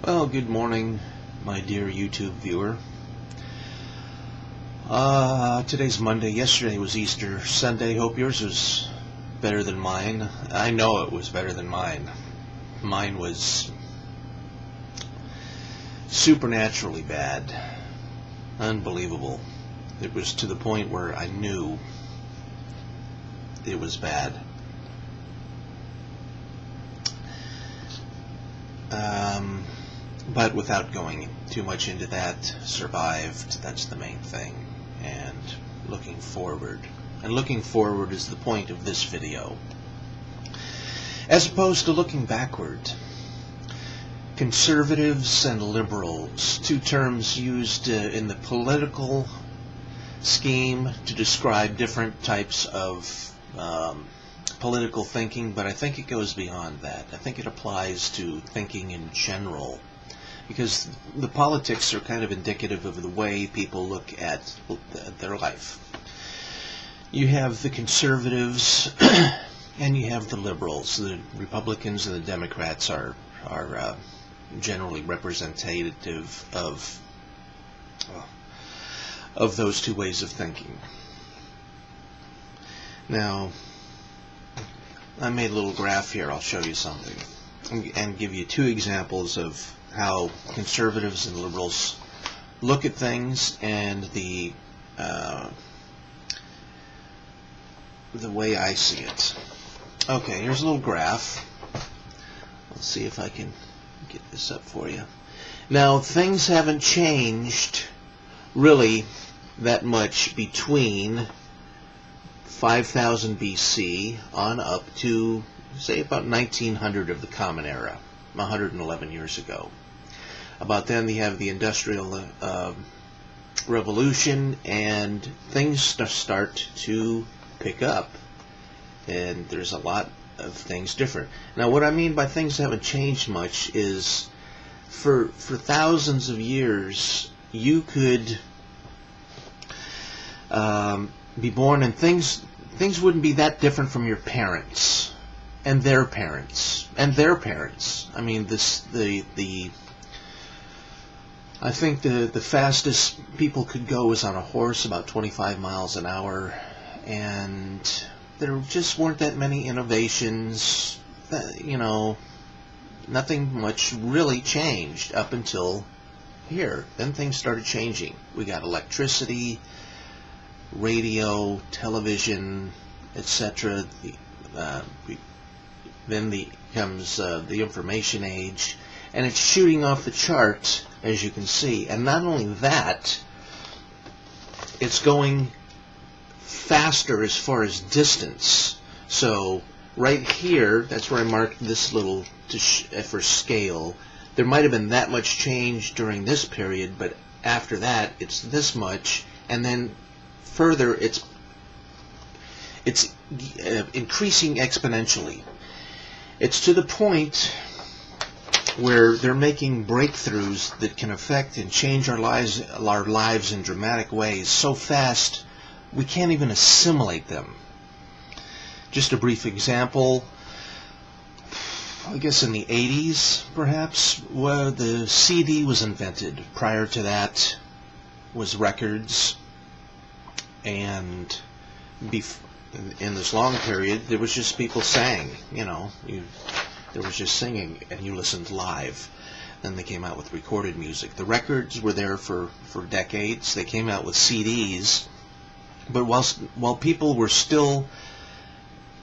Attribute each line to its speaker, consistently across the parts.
Speaker 1: Well, good morning, my dear YouTube viewer. Today's Monday. Yesterday was Easter Sunday. Hope yours was better than mine. I know it was better than mine. Mine was supernaturally bad. Unbelievable. It was to the point where I knew it was bad. But without going too much into that, survived. That's the main thing. And looking forward. And looking forward is the point of this video. As opposed to looking backward. Conservatives and liberals, two terms used in the political scheme to describe different types of political thinking, but I think it goes beyond that. I think it applies to thinking in general, because the politics are kind of indicative of the way people look at their life. You have the conservatives and you have the liberals. The Republicans and the Democrats are generally representative of those two ways of thinking. Now, I made a little graph here. I'll show you something and give you two examples of how conservatives and liberals look at things and the way I see it. Okay, here's a little graph. Let's see if I can get this up for you. Now, things haven't changed really that much between 5000 BC on up to, say, about 1900 of the Common Era, 111 years ago. About then, you have the Industrial Revolution, and things start to pick up, and there's a lot of things different. Now, what I mean by things haven't changed much is, for thousands of years, you could be born, and things wouldn't be that different from your parents and their parents and their parents. I mean, I think the fastest people could go was on a horse, about 25 miles an hour, and there just weren't that many innovations. Nothing much really changed up until here. Then things started changing. We got electricity, radio, television, etc. Then comes the information age, and it's shooting off the chart, as you can see. And not only that, it's going faster as far as distance. So right here, that's where I marked this little for scale. There might have been that much change during this period, but after that, it's this much, and then further, it's increasing exponentially. It's to the point where they're making breakthroughs that can affect and change our lives in dramatic ways so fast we can't even assimilate them. Just a brief example. I guess in the 80s, perhaps, where the CD was invented. Prior to that was records. And in this long period, there was just people sang, there was just singing, and you listened live. Then they came out with recorded music. The records were there for decades. They came out with CDs, but while people were still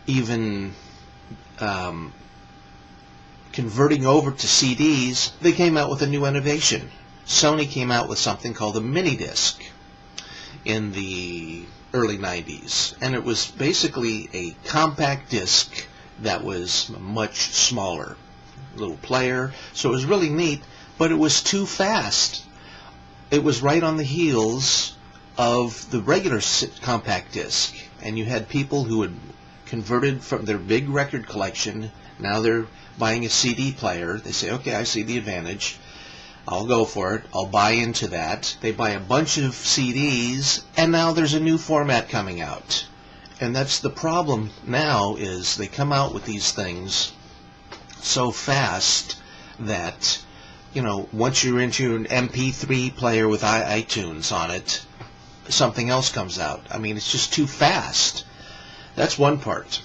Speaker 1: even converting over to CDs, they came out with a new innovation. Sony came out with something called a mini disc in the early 90s, and it was basically a compact disc that was much smaller, little player. So it was really neat, but it was too fast. It was right on the heels of the regular compact disc, and you had people who had converted from their big record collection. Now they're buying a CD player. They say, okay, I see the advantage. I'll go for it. I'll buy into that. They buy a bunch of CDs, and now there's a new format coming out. And that's the problem now, is they come out with these things so fast that you know, once you're into an MP3 player with iTunes on it, something else comes out. I mean, it's just too fast. That's one part.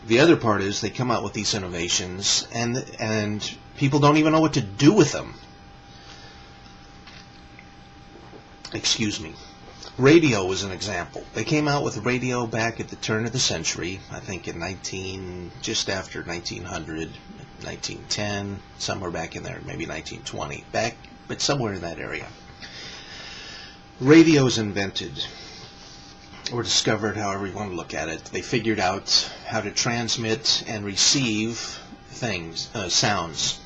Speaker 1: The other part is they come out with these innovations, and people don't even know what to do with them. Excuse me. Radio was an example. They came out with radio back at the turn of the century, I think in just after 1900, 1910, somewhere back in there, maybe 1920, but somewhere in that area. Radio was invented, or discovered, however you want to look at it. They figured out how to transmit and receive things, sounds,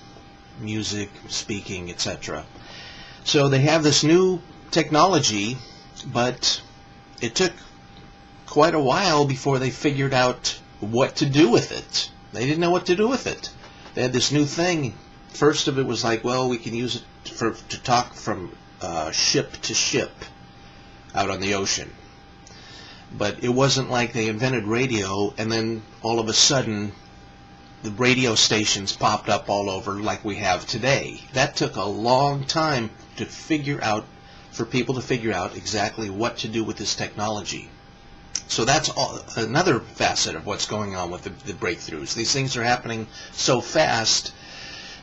Speaker 1: music, speaking, etc. So they have this new technology, but it took quite a while before they figured out what to do with it. They didn't know what to do with it. They had this new thing. First of it was like, well, we can use it to talk from ship to ship out on the ocean. But it wasn't like they invented radio and then all of a sudden the radio stations popped up all over like we have today. That took a long time to for people to figure out exactly what to do with this technology. So that's another facet of what's going on with the breakthroughs. These things are happening so fast,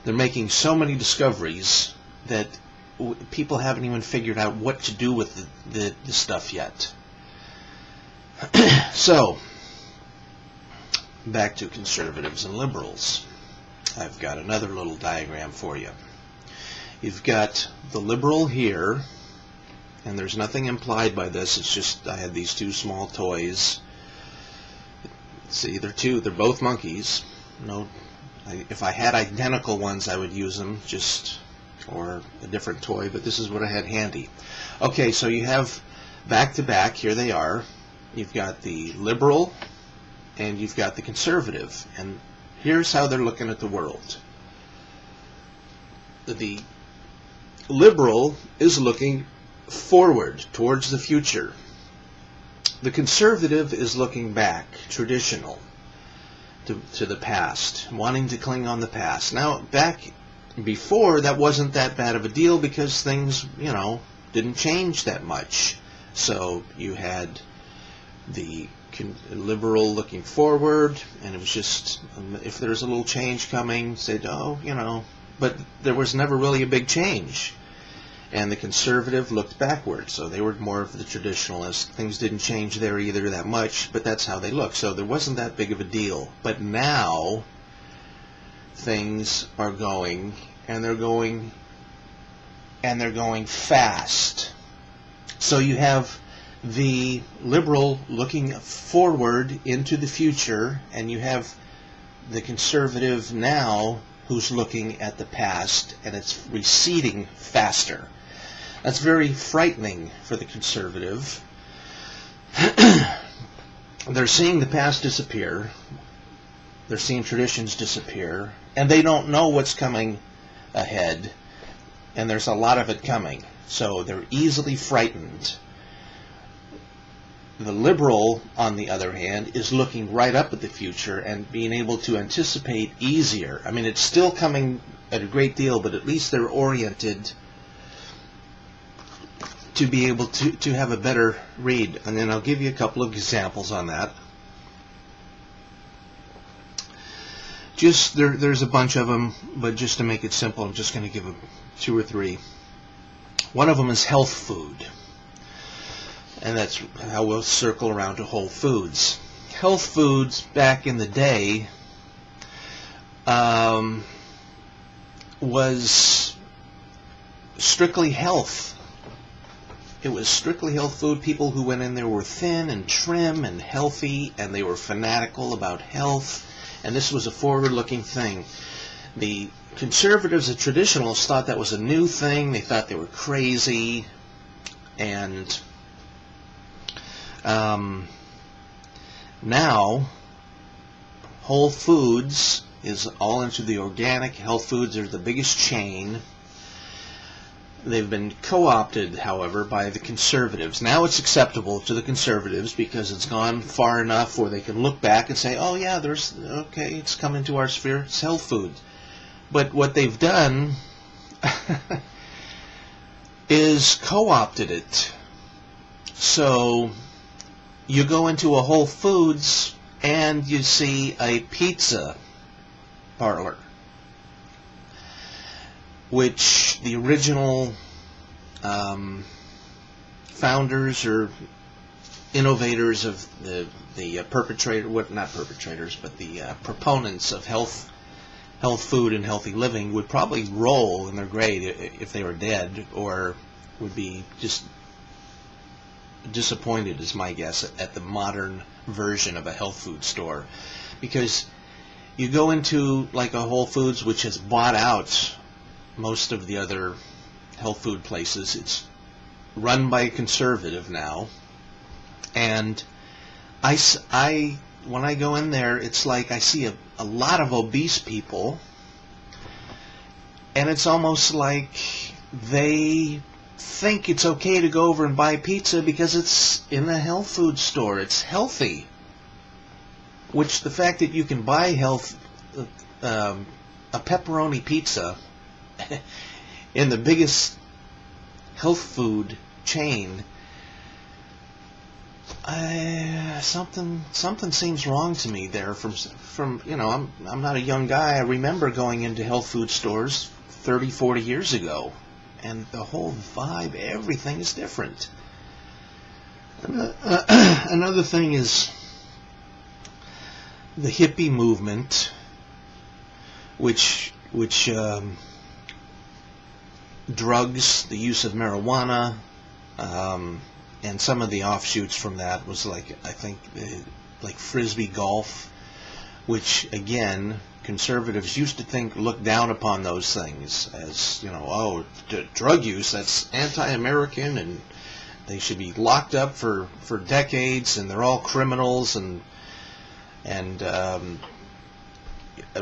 Speaker 1: they're making so many discoveries that people haven't even figured out what to do with the stuff yet. So, back to conservatives and liberals. I've got another little diagram for you. You've got the liberal here, and there's nothing implied by this. It's just I had these two small toys. See, they're both monkeys. If I had identical ones, I would use them, or a different toy, but this is what I had handy. Okay, so you have back to back, here they are. You've got the liberal and you've got the conservative, and here's how they're looking at the world. The liberal is looking forward towards the future. The conservative is looking back, traditional, to the past, wanting to cling on the past. Now, back before, that wasn't that bad of a deal because things, didn't change that much. So you had the liberal looking forward, and it was just, if there's a little change coming, said, but there was never really a big change. And the conservative looked backward, so they were more of the traditionalist. Things didn't change there either that much, but that's how they look. So there wasn't that big of a deal. But now things are going, and they're going fast. So you have the liberal looking forward into the future, and you have the conservative now who's looking at the past, and it's receding faster. That's very frightening for the conservative. They're seeing the past disappear. They're seeing traditions disappear, and they don't know what's coming ahead, and there's a lot of it coming. So they're easily frightened. The liberal, on the other hand, is looking right up at the future and being able to anticipate easier. I mean, it's still coming at a great deal, but at least they're oriented to be able to have a better read. And then I'll give you a couple of examples on that. There's a bunch of them, but just to make it simple, I'm just going to give them 2 or 3. One of them is health food. And that's how we'll circle around to Whole Foods. Health foods back in the day was strictly health. It was strictly health food. People who went in there were thin and trim and healthy, and they were fanatical about health. And this was a forward-looking thing. The conservatives, the traditionalists, thought that was a new thing. They thought they were crazy. And now, Whole Foods is all into the organic. Health foods are the biggest chain. They've been co-opted, however, by the conservatives. Now it's acceptable to the conservatives because it's gone far enough where they can look back and say, oh yeah, it's come into our sphere, it's health food. But what they've done is co-opted it. So you go into a Whole Foods and you see a pizza parlor, which the original founders or innovators of the proponents of health food and healthy living would probably roll in their grave if they were dead, or would be just disappointed, is my guess, at the modern version of a health food store. Because you go into like a Whole Foods, which has bought out most of the other health food places. It's run by a conservative now, and when I go in there, it's like I see a lot of obese people, and it's almost like they think it's okay to go over and buy pizza because it's in a health food store. It's healthy, which the fact that you can buy a pepperoni pizza in the biggest health food chain, something seems wrong to me there. From I'm not a young guy. I remember going into health food stores 30, 40 years ago, and the whole vibe, everything is different. Another thing is the hippie movement, which drugs, the use of marijuana, and some of the offshoots from that was like frisbee golf, which again conservatives used to look down upon those things as drug use, that's anti-American and they should be locked up for decades and they're all criminals, and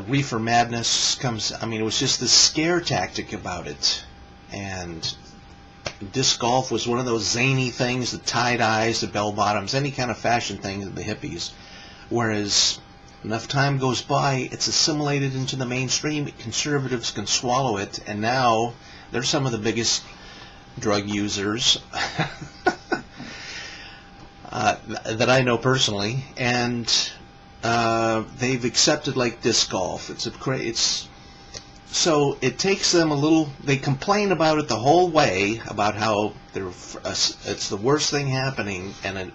Speaker 1: reefer madness comes. I mean, it was just this scare tactic about it. And disc golf was one of those zany things, the tie-dyes, the bell-bottoms, any kind of fashion thing of the hippies. Whereas enough time goes by, it's assimilated into the mainstream, conservatives can swallow it, and now they're some of the biggest drug users that I know personally, and they've accepted like disc golf. So it takes them a little. They complain about it the whole way, about how it's the worst thing happening, and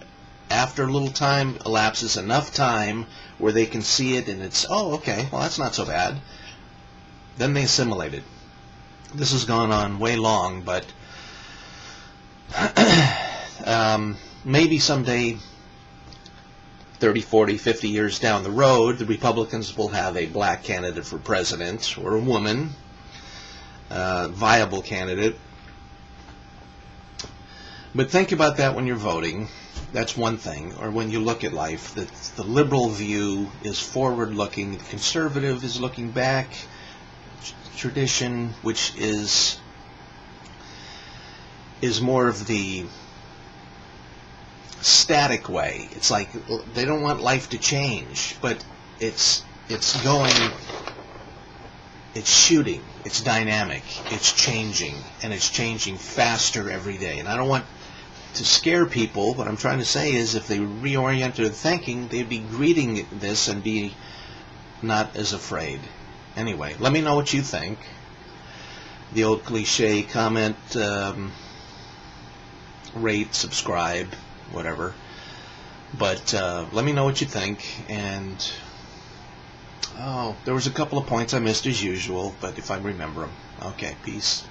Speaker 1: after a little time elapses, enough time where they can see it, and it's, oh, okay, well, that's not so bad. Then they assimilate it. This has gone on way long, but maybe someday, 30, 40, 50 years down the road, the Republicans will have a black candidate for president, or a woman, viable candidate. But think about that when you're voting. That's one thing. Or when you look at life, the liberal view is forward-looking, the conservative is looking back, tradition, which is more of the static way. It's like they don't want life to change, but it's shooting, it's dynamic, it's changing, and it's changing faster every day. And I don't want to scare people. What I'm trying to say is, if they reorient their thinking, they'd be greeting this and be not as afraid. Anyway, let me know what you think. The old cliche: comment, rate, subscribe, whatever. But let me know what you think. And there was a couple of points I missed as usual, but if I remember them. Okay, peace.